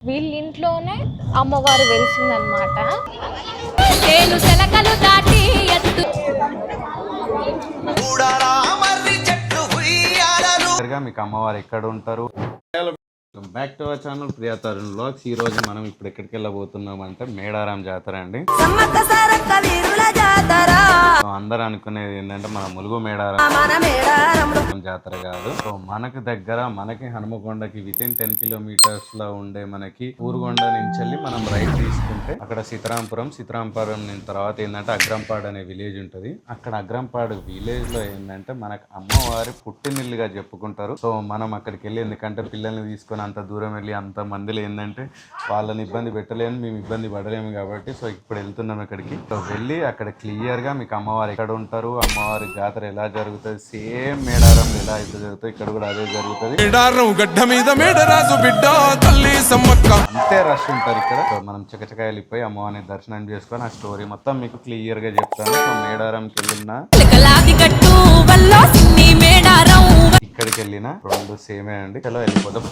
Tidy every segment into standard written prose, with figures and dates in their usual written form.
వీళ్ళ ఇంట్లోనే అమ్మవారు వెలిసిందనమాట. నేను సెలకలు దాటి ఎత్తు మీకు అమ్మవారు ఎక్కడ ఉంటారు? Back to our channel Priya Tarun vlogs. ఈ రోజు మనం ఇప్పుడు ఎక్కడికి వెళ్ళబోతున్నాం అంటే మేడారం జాతర అండి. అందరూ అనుకునేది ఏంటంటే మన ములుగు మేడారం జాతర కాదు. సో మనకి దగ్గర మనకి హనుమకొండకి వితిన్ 10 కిలోమీటర్స్ లో ఉండే మనకి ఊరుగొండ నుంచి వెళ్ళి మనం రైట్ తీసుకుంటే అక్కడ సీతారాంపురం తర్వాత ఏంటంటే అగ్రంపాడు అనే విలేజ్ ఉంటుంది. అక్కడ అగ్రంపాడు విలేజ్ లో ఏంటంటే మనకు అమ్మవారి పుట్టినిల్లుగా చెప్పుకుంటారు. సో మనం అక్కడికి వెళ్ళి, ఎందుకంటే పిల్లల్ని తీసుకొని అంత దూరం వెళ్ళి అంత మందిలో ఏంటంటే వాళ్ళని ఇబ్బంది పెట్టలేము, మేము ఇబ్బంది పడలేము కాబట్టి సో ఇప్పుడు వెళ్తున్నాం అక్కడికి. సో వెళ్ళి అక్కడ క్లియర్ గా మీకు అమ్మవారు ఎక్కడ ఉంటారు, అమ్మవారి జాతర ఎలా జరుగుతుంది, సేమ్ మేడారం ఎలా అయితే జరుగుతుంది ఇక్కడ కూడా అదే జరుగుతుంది. అంతే రష్ ఉంటారు ఇక్కడ. సో మనం చకచకా వెళ్ళిపోయి అమ్మవారిని దర్శనం చేసుకొని ఆ స్టోరీ మొత్తం మీకు క్లియర్ గా చెప్తాను. సో మేడారంకి వెళ్ళిన ఇక్కడికి వెళ్ళిన రెండు సేమే అండి. చలో వెళ్ళిపోతాం.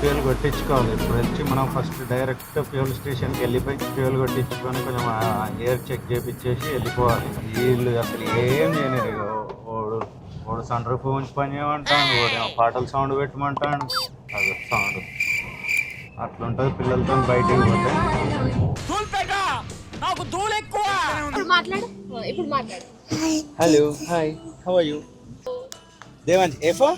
ఫ్యూల్ కొట్టించుకోవాలి. ఇప్పుడు వచ్చి మనం ఫస్ట్ డైరెక్ట్ ఫ్యూల్ స్టేషన్కి వెళ్ళిపోయి ఫ్యూల్ కొట్టించుకొని కొంచెం ఎయిర్ చెక్ చేపించేసి వెళ్ళిపోవాలి. వీళ్ళు అసలు ఏం చేయలేదు. వాడు సన్ రూఫ్ ఉంచి పని చేయమంటాడు, వాడు పాటల సౌండ్ పెట్టమంటాడు. అది సౌండ్ అట్లుంటుంది పిల్లలతో బయటికి పోతే. Hello, hi, how are you? Devansh, A for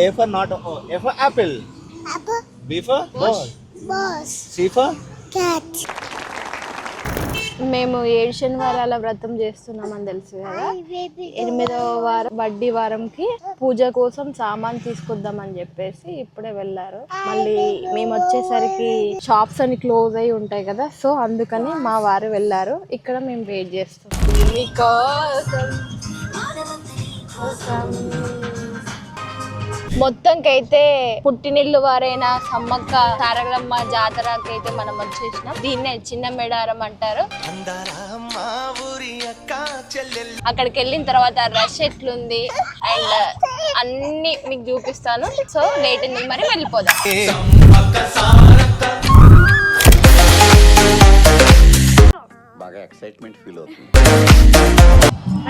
A for not O. A for apple. Apple. B for ball. Balls. C for cat. మేము 7 శనివారాల వ్రతం చేస్తున్నామని తెలుసు కదా. 8వ వారం వడ్డీ వారంకి పూజ కోసం సామాన్ తీసుకొద్దామని చెప్పేసి ఇప్పుడే వెళ్ళారు. మళ్ళీ మేము వచ్చేసరికి షాప్స్ అన్ని క్లోజ్ అయి ఉంటాయి కదా, సో అందుకని మా వారు వెళ్ళారు. ఇక్కడ మేము వెయిట్ చేస్తున్నాం. మొత్తంకైతే పుట్టినిల్లు వారైన సమ్మక్క సారలమ్మ జాతరకైతే మనం వచ్చేసినాం. దీన్నే చిన్న మేడారం అంటారు. అక్కడికి వెళ్ళిన తర్వాత రష్ ఎట్లుంది అండ్ అన్ని మీకు చూపిస్తాను. సో లేట్ ఉంది, మరి వెళ్ళిపోదాం. బాగా ఎక్సైట్మెంట్ ఫీల్ అవుతుంది.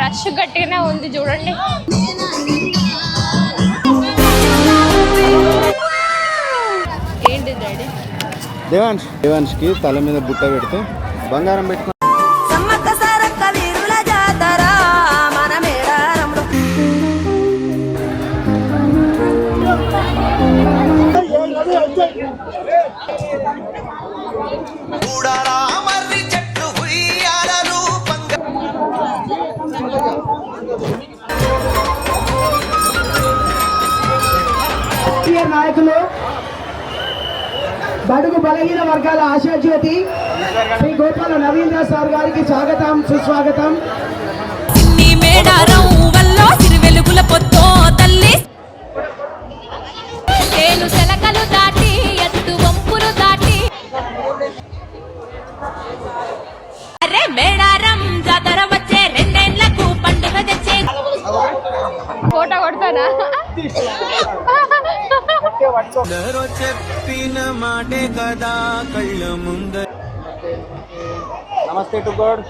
రష్ గట్టిగానే ఉంది చూడండి. ఏంటి డాడీ? దేవాన్ష్కి తల మీద బుట్ట పెడితే బంగారం పెట్టుకో. నాయకులు, బడుగు బలహీన వర్గాల ఆశాజ్యోతి శ్రీ గోపాల నవీన్ దాస్ సార్ గారికి స్వాగతం, సుస్వాగతం. నేను సెలకలు దాటి ఎత్తు వంపులు దాటి అరే మేడారం జాతర వచ్చే 2 ఏళ్లకు పండుగ తెచ్చే ఫోటో కొడతానా? చెప్పిన మాటే కదా కళ్ళ ముంద. నమస్తే టు గాడ్.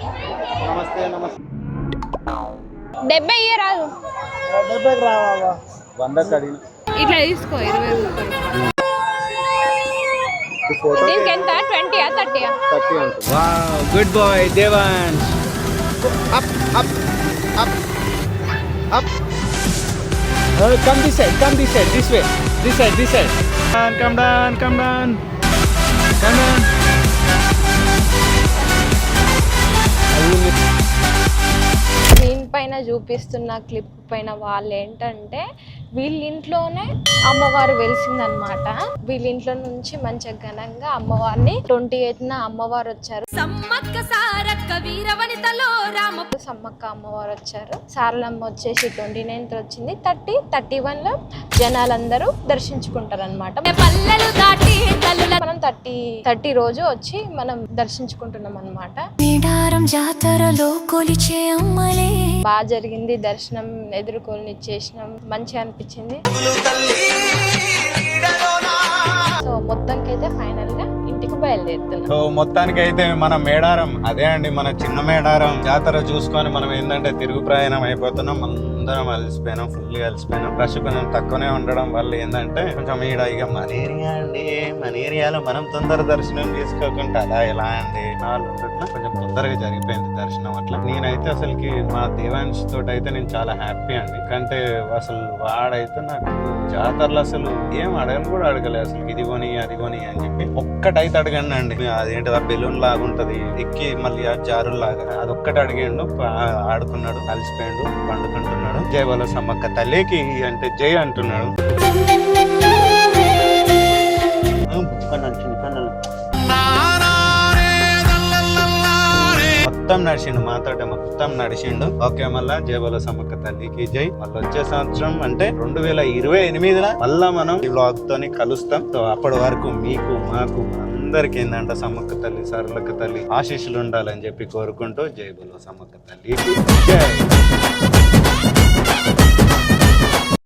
నమస్తే. 70 రాదు, 70 రావా? 100 కడిగిన ఇట్లా తీసుకో. 20 రూపాయలు. దీనికి ఎంత? 20 30 30. Wow, good boy Devansh. Up up up up. Come this side, this way. This side. Come down. Screen పైన చూపిస్తున్న క్లిప్ పైన వాళ్ళు ఏంటంటే వీళ్ళ ఇంట్లోనే అమ్మవారు వెలిసిందనమాట. వీళ్ళ ఇంట్లో నుంచి మంచిగా ఘనంగా అమ్మవారిని 28న అమ్మవారు వచ్చారు. సమ్మక్క సారక్క వీరవనితలో రామ సమ్మక్క అమ్మవారు వచ్చారు. సారలమ్మ వచ్చేసి 29th వచ్చింది. 31లో జనాలందరూ దర్శించుకుంటారు అనమాట. మనం 30 రోజు వచ్చి మనం దర్శించుకుంటున్నాం అనమాట. జాతరలో కొలిచే అమ్మలే బాగా జరిగింది. దర్శనం ఎదుర్కొని ఇచ్చేసినాం, మంచిగా అనిపించింది. సో మొత్తానికైతే ఫైనల్ గా ఇంటికి బయలుదేరుతున్నాం. సో మొత్తానికైతే మన మేడారం అదే అండి, మన చిన్న మేడారం జాతర చూసుకొని మనం ఏంటంటే తిరుగు ప్రయాణం అయిపోతున్నాం. అందరం అలసిపోయినాం, ఫుల్ గా అలసిపోయినాం. రష్ కొంచెం తక్కువనే ఉండడం వల్ల ఏంటంటే కొంచెం ఈడ ఇక మన ఏరియా అండి, మన ఏరియాలో మనం తొందర దర్శనం చేసుకోకుండా అలా ఎలా అండి కొంచెం తొందరగా జరిగిపోయింది దర్శనం. అట్లా నేనైతే అసలుకి మా దేవాంశ్ తోటి అయితే నేను చాలా హ్యాపీ అండి. ఎందుకంటే అసలు వాడైతే నాకు జాతరలో అసలు ఏం అడగను కూడా అడగలేదు. అసలు ఇది కొని అది కొని అని చెప్పి ఒక్కటైతే అడగండి అండి. అదేంటి ఆ బెలూన్ లాగా ఉంటది ఎక్కి మళ్ళీ ఆ జారుల లాగా అదొక్కటి అడిగాడు. ఆడుకున్నాడు, కలిసిపోయాడు, పండుకుంటున్నాడు. జై బోలో సమ్మక్క తల్లికి అంటే జై అంటున్నాడు. మొత్తం నడిచిండు, మాతోటే మొత్తం నడిచిండు. ఓకే, మళ్ళా జై బోలో సమ్మక్క తల్లికి జై. మళ్ళీ వచ్చే సంవత్సరం అంటే 2028 మళ్ళా మనం ఈ వ్లాగ్ తోని కలుస్తాం. సో అప్పటి వరకు మీకు మాకు అందరికి ఏంటంటే సమ్మక్క తల్లి సరళక్క తల్లి ఆశీస్సులు ఉండాలని చెప్పి కోరుకుంటూ జై బోలో సమ్మక్క తల్లికి జై.